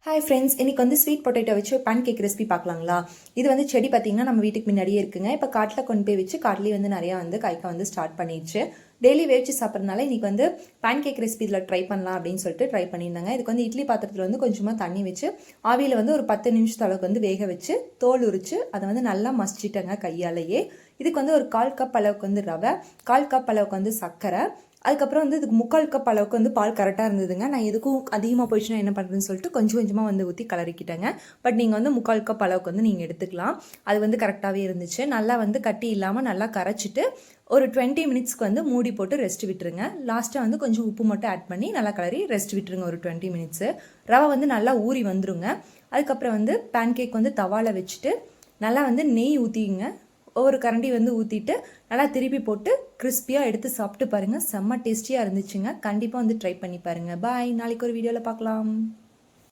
Hi friends, இன்றைக்கி வந்து sweet potato வச்சு பேன் கேக் ரெசிபி பார்க்கலாங்களா? இது வந்து செடி பார்த்திங்கன்னா நம்ம வீட்டுக்கு முன்னாடியே இருக்குங்க. இப்போ காட்டில் கொண்டு போய் வச்சு காட்டிலே வந்து நிறையா வந்து காய்க்க வந்து ஸ்டார்ட் பண்ணிடுச்சு. டெய்லி வேவிச்சு சாப்பிட்றதுனால இன்றைக்கி வந்து பேன் கேக் ரெசிபி இதில் ட்ரை பண்ணலாம் அப்படின்னு சொல்லிட்டு ட்ரை பண்ணியிருந்தாங்க. இதுக்கு வந்து இட்லி பாத்திரத்தில் வந்து கொஞ்சமாக தண்ணி வச்சு ஆவியில் வந்து ஒரு 10 நிமிஷத்து அளவுக்கு வந்து வேக வச்சு தோல் உரிச்சு அதை வந்து நல்லா மசிச்சிட்டேங்க கையாலேயே. இதுக்கு வந்து ஒரு 1/4 கப் அளவுக்கு வந்து ரவை, 1/4 கப் அளவுக்கு வந்து சர்க்கரை, அதுக்கப்புறம் வந்து இதுக்கு 3/4 கப் அளவுக்கு வந்து பால் கரெக்டாக இருந்ததுங்க. நான் எதுக்கும் அதிகமாக போயிடுச்சுன்னா என்ன பண்ணுறதுன்னு சொல்லிட்டு கொஞ்சம் கொஞ்சமாக வந்து ஊற்றி கலரிக்கிட்டேங்க. பட் நீங்கள் வந்து 3/4 கப் அளவுக்கு வந்து நீங்கள் எடுத்துக்கலாம். அது வந்து கரெக்டாகவே இருந்துச்சு. நல்லா வந்து கட்டி இல்லாமல் நல்லா கரைச்சிட்டு ஒரு 20 மினிட்ஸ்க்கு வந்து மூடி போட்டு ரெஸ்ட் விட்டுருங்க. லாஸ்ட்டாக வந்து கொஞ்சம் உப்பு மட்டும் ஆட் பண்ணி நல்லா கலரி ரெஸ்ட் விட்டுருங்க ஒரு 20 மினிட்ஸு. ரவை வந்து நல்லா ஊறி வந்துருங்க. அதுக்கப்புறம் வந்து பேன் கேக் வந்து தவாவில் வச்சுட்டு நல்லா வந்து நெய் ஊற்றிங்க. ஒவ்வொரு கரண்டி வந்து ஊற்றிட்டு நல்லா திருப்பி போட்டு கிறிஸ்பியாக எடுத்து சாப்பிட்டு பாருங்கள். செம்ம டேஸ்டியாக இருந்துச்சுங்க. கண்டிப்பாக வந்து ட்ரை பண்ணி பாருங்கள். பாய். நாளைக்கு ஒரு வீடியோவில் பார்க்கலாம்.